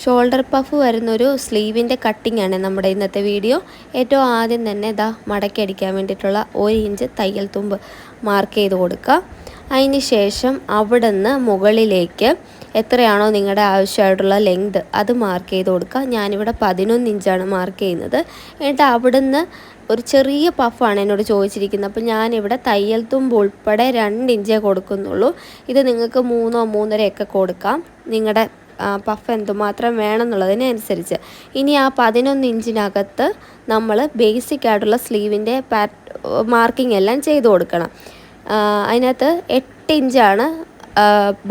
Shoulder puff വരുന്നൊരു സ്ലീവിൻ്റെ cutting ആണ് നമ്മുടെ ഇന്നത്തെ വീഡിയോ. ഏറ്റവും ആദ്യം തന്നെ ഇതാ മടക്കി അടിക്കാൻ വേണ്ടിയിട്ടുള്ള 1 ഇഞ്ച് തയ്യൽ തുമ്പ് മാർക്ക് ചെയ്ത് കൊടുക്കുക. അതിന് ശേഷം അവിടെ നിന്ന് മുകളിലേക്ക് എത്രയാണോ നിങ്ങളുടെ ആവശ്യമായിട്ടുള്ള ലെങ്ത് അത് മാർക്ക് ചെയ്ത് കൊടുക്കുക. ഞാനിവിടെ 11 ഇഞ്ചാണ് മാർക്ക് ചെയ്യുന്നത്. എന്നിട്ട് അവിടെ നിന്ന് ഒരു ചെറിയ പഫാണ് എന്നോട് ചോദിച്ചിരിക്കുന്നത്. അപ്പോൾ ഞാനിവിടെ തയ്യൽ തുമ്പ് ഉൾപ്പെടെ 2 ഇഞ്ചേ കൊടുക്കുന്നുള്ളൂ. ഇത് നിങ്ങൾക്ക് 3 3.5 കൊടുക്കാം, നിങ്ങളുടെ പഫ് എന്തുമാത്രം വേണമെന്നുള്ളതിനനുസരിച്ച്. ഇനി ആ 11 ഇഞ്ചിനകത്ത് നമ്മൾ ബേസിക് ആയിട്ടുള്ള സ്ലീവിൻ്റെ മാർക്കിംഗ് എല്ലാം ചെയ്ത് കൊടുക്കണം. അതിനകത്ത് 8 ഇഞ്ചാണ്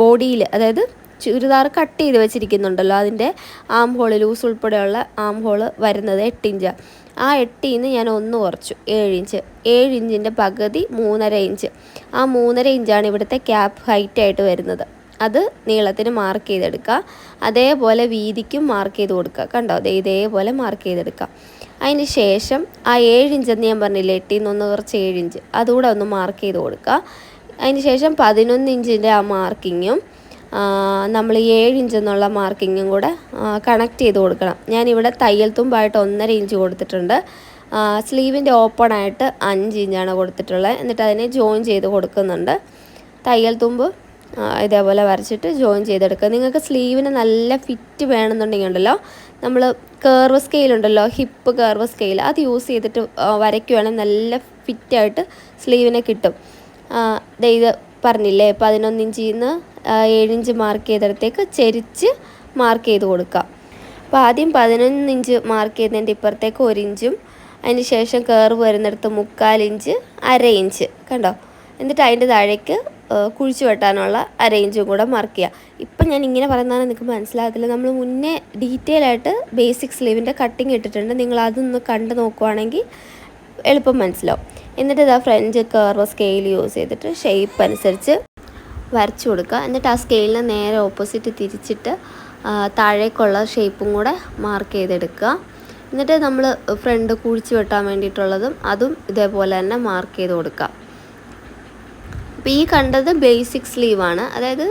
ബോഡിയിൽ, അതായത് ചുരിദാർ കട്ട് ചെയ്ത് വെച്ചിരിക്കുന്നുണ്ടല്ലോ, അതിൻ്റെ ആം ഹോള് ലൂസ് ഉൾപ്പെടെയുള്ള ആം ഹോള് വരുന്നത് 8 ഇഞ്ചാണ്. ആ 8ൽ നിന്ന് ഞാൻ 1 കുറച്ചു 7 ഇഞ്ച്. 7 ഇഞ്ചിൻ്റെ പകുതി 3.5 ഇഞ്ച്. ആ 3.5 ഇഞ്ചാണ് ഇവിടുത്തെ ക്യാപ്പ് ഹൈറ്റായിട്ട് വരുന്നത്. അത് നീളത്തിന് മാർക്ക് ചെയ്തെടുക്കുക. അതേപോലെ വീതിക്കും മാർക്ക് ചെയ്ത് കൊടുക്കുക. കണ്ടോ, ഇതേപോലെ മാർക്ക് ചെയ്തെടുക്കുക. അതിന് ശേഷം ആ 7 ഇഞ്ചെന്ന് ഞാൻ പറഞ്ഞില്ലേ, 8ൽ നിന്ന് 1 കുറച്ച് 7 ഇഞ്ച്, അതുകൂടെ ഒന്ന് മാർക്ക് ചെയ്ത് കൊടുക്കുക. അതിന് ശേഷം 11 ഇഞ്ചിൻ്റെ ആ മാർക്കിങ്ങും നമ്മൾ 7 ഇഞ്ചെന്നുള്ള മാർക്കിങ്ങും കൂടെ കണക്ട് ചെയ്ത് കൊടുക്കണം. ഞാനിവിടെ തയ്യൽ തുമ്പായിട്ട് 1.5 ഇഞ്ച് കൊടുത്തിട്ടുണ്ട്. സ്ലീവിൻ്റെ ഓപ്പണായിട്ട് 5 ഇഞ്ചാണ് കൊടുത്തിട്ടുള്ളത്. എന്നിട്ട് അതിനെ ജോയിൻ ചെയ്ത് കൊടുക്കുന്നുണ്ട്. തയ്യൽ തുമ്പ് ഇതേപോലെ വരച്ചിട്ട് ജോയിൻ ചെയ്തെടുക്കുക. നിങ്ങൾക്ക് സ്ലീവിന് നല്ല ഫിറ്റ് വേണമെന്നുണ്ടെങ്കിൽ ഉണ്ടല്ലോ, നമ്മൾ കർവ് സ്കെയിലുണ്ടല്ലോ, ഹിപ്പ് കർവ് സ്കെയിൽ, അത് യൂസ് ചെയ്തിട്ട് വരയ്ക്കുകയാണെങ്കിൽ നല്ല ഫിറ്റായിട്ട് സ്ലീവിനെ കിട്ടും. ഇത് പറഞ്ഞില്ലേ, 11 ഇഞ്ചിൽ നിന്ന് 7 ഇഞ്ച് മാർക്ക് ചെയ്തെടുത്തേക്ക് ചെരിച്ച് മാർക്ക് ചെയ്ത് കൊടുക്കുക. അപ്പോൾ ആദ്യം 11 ഇഞ്ച് മാർക്ക് ചെയ്തതിൻ്റെ ഇപ്പുറത്തേക്ക് 1 ഇഞ്ചും, അതിന് ശേഷം കർവ് വരുന്നിടത്ത് 3/4 ഇഞ്ച്, 1/2 ഇഞ്ച്, കണ്ടോ. എന്നിട്ട് അതിൻ്റെ താഴേക്ക് കുഴിച്ച് വെട്ടാനുള്ള 1/2 ഇഞ്ചും കൂടെ മാർക്ക് ചെയ്യുക. ഇപ്പം ഞാൻ ഇങ്ങനെ പറയുന്നതാണ് നിങ്ങൾക്ക് മനസ്സിലാകത്തില്ല. നമ്മൾ മുന്നേ ഡീറ്റെയിൽ ആയിട്ട് ബേസിക് സ്ലീവിൻ്റെ കട്ടിങ് ഇട്ടിട്ടുണ്ട്. നിങ്ങൾ അതൊന്ന് കണ്ട് നോക്കുവാണെങ്കിൽ എളുപ്പം മനസ്സിലാവും. എന്നിട്ട് ഇതാ ഫ്രഞ്ച് കർവ് സ്കെയിൽ യൂസ് ചെയ്തിട്ട് ഷേപ്പ് അനുസരിച്ച് വരച്ചു കൊടുക്കുക. എന്നിട്ട് ആ സ്കെയിലിന് നേരെ ഓപ്പോസിറ്റ് തിരിച്ചിട്ട് താഴേക്കുള്ള ഷേപ്പും കൂടെ മാർക്ക് ചെയ്തെടുക്കുക. എന്നിട്ട് നമ്മൾ ഫ്രണ്ട് കുഴിച്ച് വെട്ടാൻ വേണ്ടിയിട്ടുള്ളതും അതും ഇതേപോലെ തന്നെ മാർക്ക് ചെയ്ത് കൊടുക്കുക. അപ്പോൾ ഈ കണ്ടത് ബേസിക് സ്ലീവാണ്, അതായത്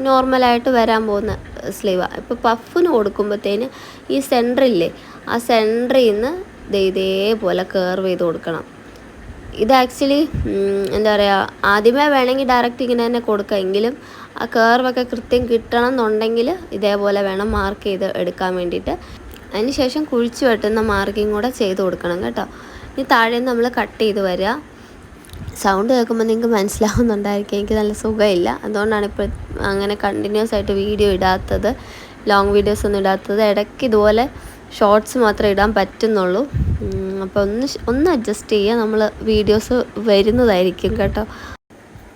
നോർമലായിട്ട് വരാൻ പോകുന്ന സ്ലീവാണ്. ഇപ്പോൾ പഫിന് കൊടുക്കുമ്പോഴത്തേന് ഈ സെൻറ്ററില്ലേ, ആ സെൻറ്ററിൽ നിന്ന് ഇതേപോലെ കർവ് ചെയ്ത് കൊടുക്കണം. ഇത് ആക്ച്വലി എന്താ പറയുക, ആദ്യമേ വേണമെങ്കിൽ ഡയറക്റ്റ് ഇങ്ങനെ തന്നെ കൊടുക്കാം. എങ്കിലും ആ കർവൊക്കെ കൃത്യം കിട്ടണം എന്നുണ്ടെങ്കിൽ ഇതേപോലെ വേണം മാർക്ക് ചെയ്ത് എടുക്കാൻ വേണ്ടിയിട്ട്. അതിന് ശേഷം കുഴിച്ച് വെട്ടുന്ന മാർക്കിങ് കൂടെ ചെയ്ത് കൊടുക്കണം കേട്ടോ. ഇനി താഴെ നമ്മൾ കട്ട് ചെയ്ത് വരിക. സൗണ്ട് കേൾക്കുമ്പോൾ നിങ്ങൾക്ക് മനസ്സിലാവുന്നുണ്ടായിരിക്കും, എനിക്ക് നല്ല സുഖമില്ല, അതുകൊണ്ടാണ് ഇപ്പോൾ അങ്ങനെ കണ്ടിന്യൂസ് ആയിട്ട് വീഡിയോ ഇടാത്തത്, ലോങ് വീഡിയോസ് ഒന്നും ഇടാത്തത്. ഇടയ്ക്ക് ഇതുപോലെ ഷോർട്സ് മാത്രമേ ഇടാൻ പറ്റുന്നുള്ളൂ. അപ്പോൾ ഒന്ന് അഡ്ജസ്റ്റ് ചെയ്യുക, നമ്മൾ വീഡിയോസ് വരുന്നതായിരിക്കും കേട്ടോ.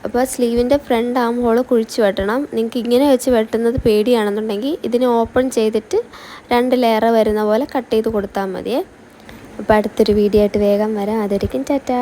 അപ്പോൾ സ്ലീവിൻ്റെ ഫ്രണ്ട് ആം ഹോള് കുഴിച്ച് വെട്ടണം. നിങ്ങൾക്ക് ഇങ്ങനെ വെച്ച് വെട്ടുന്നത് പേടിയാണെന്നുണ്ടെങ്കിൽ ഇതിനെ ഓപ്പൺ ചെയ്തിട്ട് 2 ലെയർ വരുന്ന പോലെ കട്ട് ചെയ്ത് കൊടുത്താൽ മതിയേ. അപ്പോൾ അടുത്തൊരു വീഡിയോ ആയിട്ട് വേഗം വരാം. അതായിരിക്കും ടാറ്റാ.